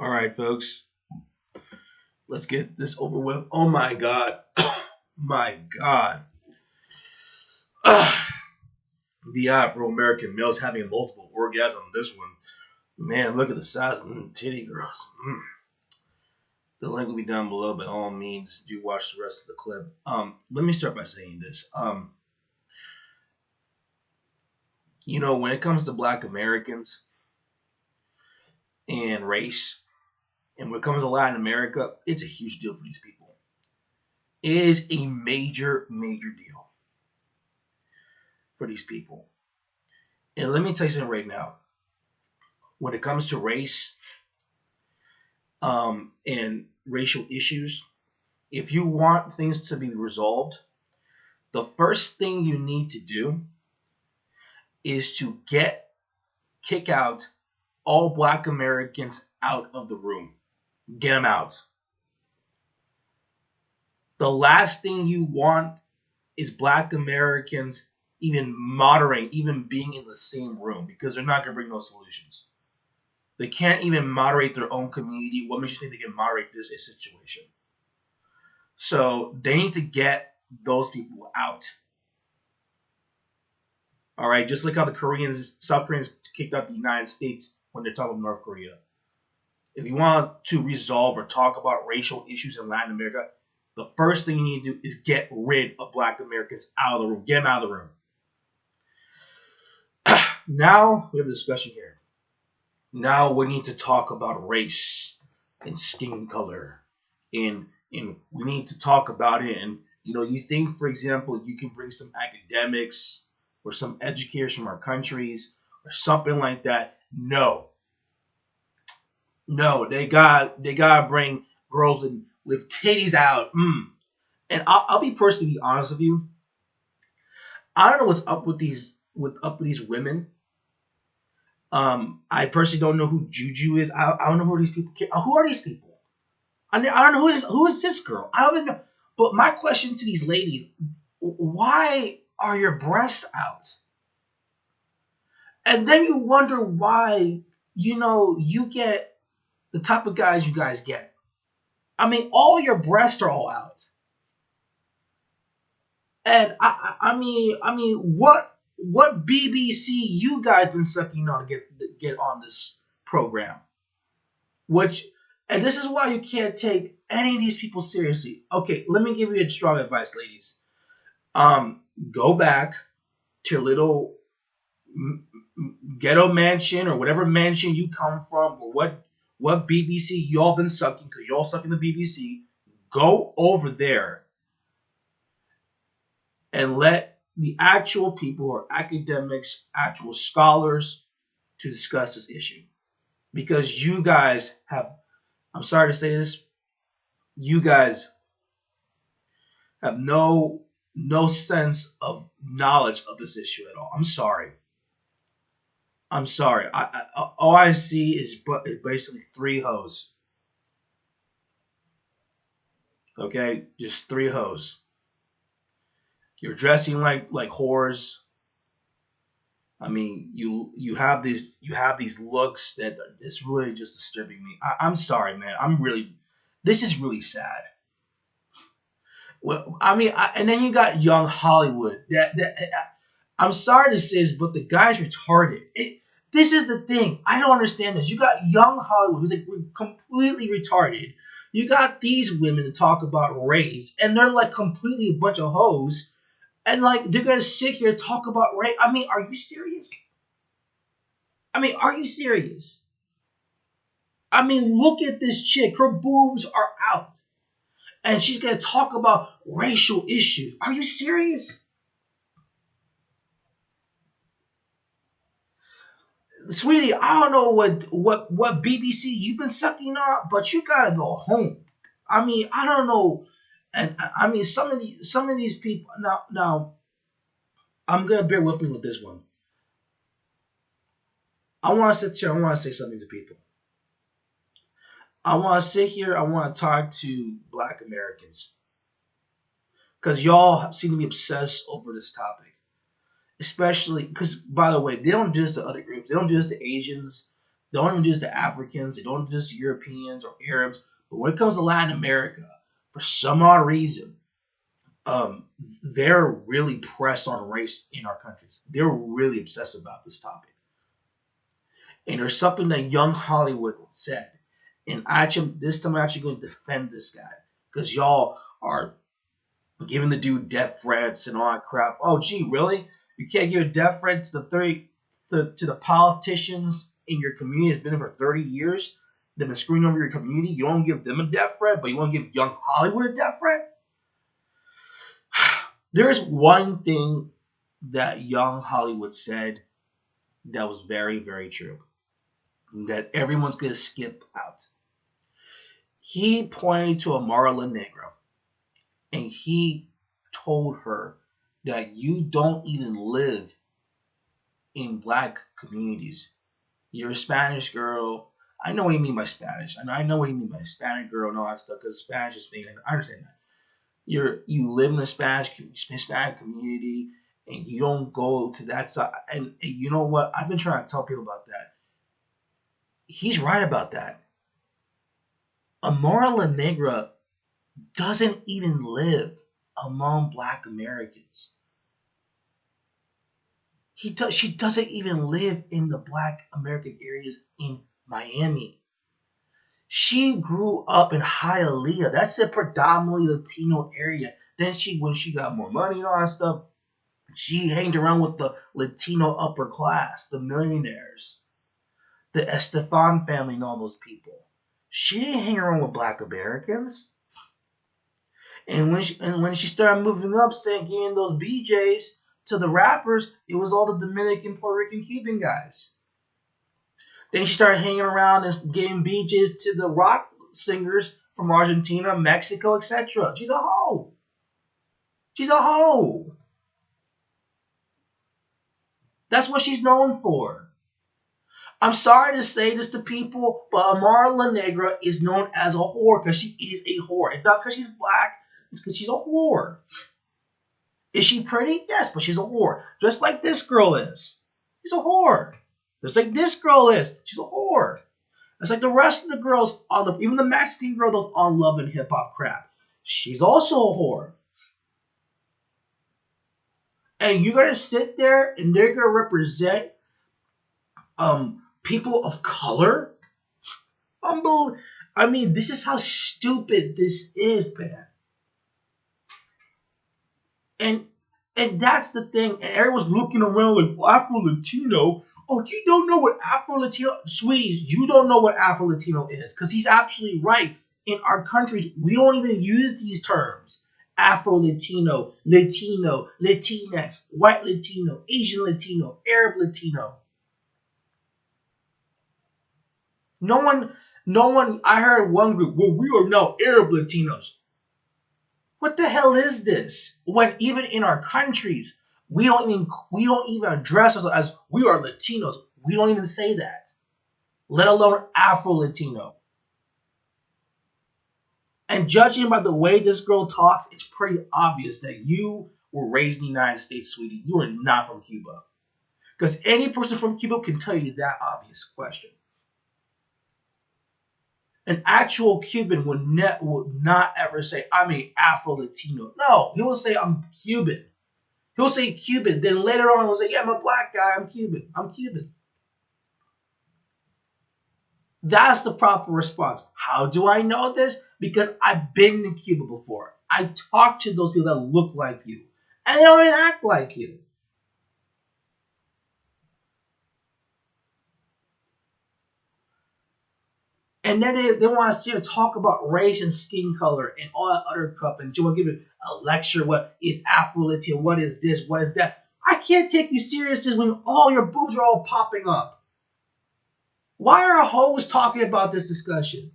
All right, folks, let's get this over with. Oh my God. My God. The Afro-American males having multiple orgasms. This one, man, look at the size of them titty girls. The link will be down below. By all means, do watch the rest of the clip. Let me start by saying this. When it comes to Black Americans and race, and when it comes to Latin America, it's a huge deal for these people. It is a major, major deal for these people. And let me tell you something right now. When it comes to race and racial issues, if you want things to be resolved, the first thing you need to do is to kick out all Black Americans out of the room. Get them out. The last thing you want is Black Americans even being in the same room, because they're not going to bring no solutions. They can't even moderate their own community. What makes you think they can moderate this situation? So they need to get those people out. All right, just like how the South Koreans kicked out the United States when they're talking about North Korea. If you want to resolve or talk about racial issues in Latin America, the first thing you need to do is get rid of Black Americans out of the room. Get them out of the room. Now we have a discussion here. Now we need to talk about race and skin color, and we need to talk about it. And you think, for example, you can bring some academics or some educators from our countries or something like that. No, they gotta bring girls and lift titties out. And I'll be personally honest with you. I don't know what's up with these women. I personally don't know who Juju is. I don't know who these people. Who are these people? I don't know who is this girl. I don't even know. But my question to these ladies: why are your breasts out? And then you wonder why you get the type of guys you guys get. I mean, all your breasts are all out. And I mean, what BBC you guys been sucking on to get on this program? And this is why you can't take any of these people seriously. Okay, let me give you a strong advice, ladies. Go back to your little ghetto mansion or whatever mansion you come from, or what BBC y'all been sucking, because y'all sucking the BBC. Go over there and let the actual people, or academics, actual scholars, to discuss this issue. Because you guys have, I'm sorry to say this, you guys have no sense of knowledge of this issue at all. I'm sorry. All I see is basically three hoes. Okay, just three hoes. You're dressing like whores. I mean, you have these looks that it's really just disturbing me. I'm sorry, man. This is really sad. Well, I mean, and then you got young Hollywood. I'm sorry to say this, but the guy's retarded. This is the thing. I don't understand this. You got young Hollywood who's like completely retarded. You got these women to talk about race, and they're like completely a bunch of hoes. And like they're gonna sit here and talk about race. I mean, are you serious? I mean, look at this chick. Her boobs are out. And she's gonna talk about racial issues. Are you serious? Sweetie, I don't know what BBC you've been sucking on, but you gotta go home. I mean, I don't know. And I mean, some of these people now. I'm gonna bear with me with this one. I want to sit here. I want to say something to people. I want to sit here. I want to talk to Black Americans, because y'all seem to be obsessed over this topic, especially because, by the way, they don't do this to other groups. They don't do this to Asians. They don't even do this to Africans. They don't do this to Europeans or Arabs. But when it comes to Latin America, for some odd reason, they're really pressed on race in our countries. They're really obsessed about this topic. And there's something that young Hollywood said. And this time I'm actually going to defend this guy. Because y'all are giving the dude death threats and all that crap. Oh, gee, really? You can't give a death threat to the politicians in your community that's been there for 30 years? They've been screwing over your community. You don't give them a death threat, but you want to give young Hollywood a death threat? There is one thing that young Hollywood said that was very, very true, that everyone's going to skip out. He pointed to Amara Negro, and he told her that you don't even live in black communities. You're a Spanish girl. I know what you mean by Spanish, and I know what you mean by Hispanic girl and all that stuff, because Spanish is Spain. I understand that. You live in a Hispanic community, and you don't go to that side. And you know what? I've been trying to tell people about that. He's right about that. Amara La Negra doesn't even live among black Americans. She doesn't even live in the black American areas in Miami. She grew up in Hialeah. That's a predominantly Latino area. Then when she got more money and all that stuff, she hanged around with the Latino upper class, the millionaires, the Estefan family and all those people. She didn't hang around with black Americans. And when she started moving up, giving those BJs to the rappers, it was all the Dominican, Puerto Rican, Cuban guys. Then she started hanging around and giving BJs to the rock singers from Argentina, Mexico, etc. She's a hoe. She's a hoe. That's what she's known for. I'm sorry to say this to people, but Amara La Negra is known as a whore because she is a whore. It's not because she's black. It's because she's a whore. Is she pretty? Yes, but she's a whore. Just like this girl is. She's a whore. Just like this girl is. She's a whore. It's like the rest of the girls, even the Mexican girl that's on Love and Hip Hop crap. She's also a whore. And you're going to sit there and they're going to represent people of color? I mean, this is how stupid this is, man. And that's the thing. And everyone's looking around like, well, Afro-Latino. Oh, you don't know what Afro-Latino... Sweeties, you don't know what Afro-Latino is. Because he's absolutely right. In our countries, we don't even use these terms. Afro-Latino, Latino, Latinx, White Latino, Asian Latino, Arab Latino. No one, I heard one group, well, we are now Arab Latinos. What the hell is this? When even in our countries, we don't even address us as we are Latinos. We don't even say that. Let alone Afro-Latino. And judging by the way this girl talks, it's pretty obvious that you were raised in the United States, sweetie. You are not from Cuba. Because any person from Cuba can tell you that obvious question. An actual Cuban would not ever say, I'm an Afro-Latino. No, he will say, I'm Cuban. He'll say Cuban. Then later on, he'll say, yeah, I'm a black guy. I'm Cuban. I'm Cuban. That's the proper response. How do I know this? Because I've been in Cuba before. I talk to those people that look like you. And they don't even act like you. And then they want to sit and talk about race and skin color and all that other crap. And you want to give it a lecture. What is Afro-Latino? What is this? What is that? I can't take you seriously when all your boobs are all popping up. Why are hoes talking about this discussion?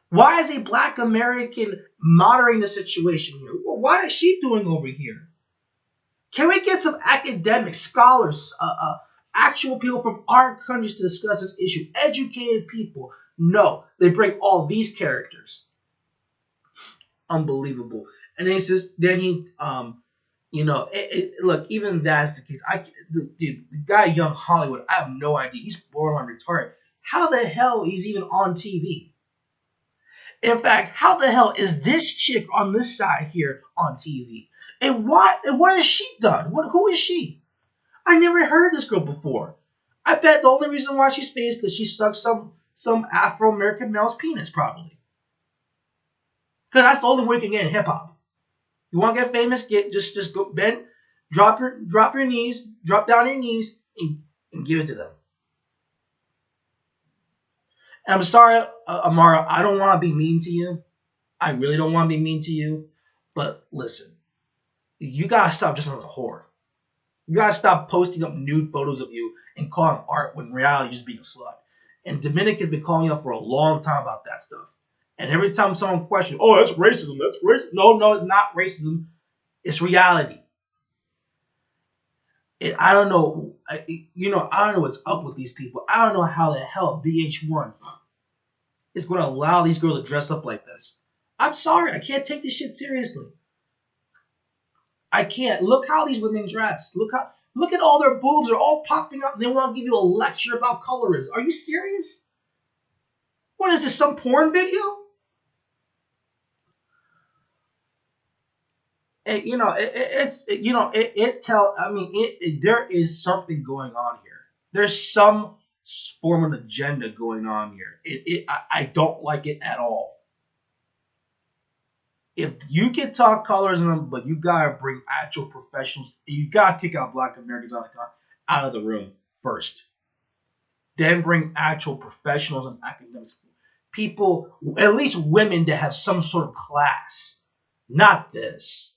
Why is a black American moderating the situation here? Well, what is she doing over here? Can we get some academics, scholars, actual people from our countries to discuss this issue? Educated people. No, they bring all these characters. Unbelievable. And then he says, Look, even that's the case. Dude, the guy Young Hollywood, I have no idea. He's borderline retarded. How the hell he's even on TV? In fact, how the hell is this chick on this side here on TV? And what has she done? Who is she? I never heard of this girl before. I bet the only reason why she's famous is because she sucked some Afro-American male's penis, probably. Because that's the only way you can get in hip hop. You want to get famous? Just go bend, drop your knees, drop down your knees, and give it to them. And I'm sorry, Amara. I don't want to be mean to you. I really don't want to be mean to you. But listen, you gotta stop just on the whore. You gotta stop posting up nude photos of you and calling art when in reality you're just being a slut. And Dominic has been calling you up for a long time about that stuff. And every time someone questions, oh, that's racism, that's racism. No, it's not racism. It's reality. And I don't know, I don't know what's up with these people. I don't know how the hell VH1 is going to allow these girls to dress up like this. I'm sorry, I can't take this shit seriously. I can't. Look how these women dress. Look at all their boobs. They're all popping up. And they want to give you a lecture about colorism. Are you serious? What is this? Some porn video? There is something going on here. There's some form of agenda going on here. I don't like it at all. If you can talk colorism, but you gotta bring actual professionals, you gotta kick out Black Americans out of the room first. Then bring actual professionals and academics, people, at least women that have some sort of class. Not this.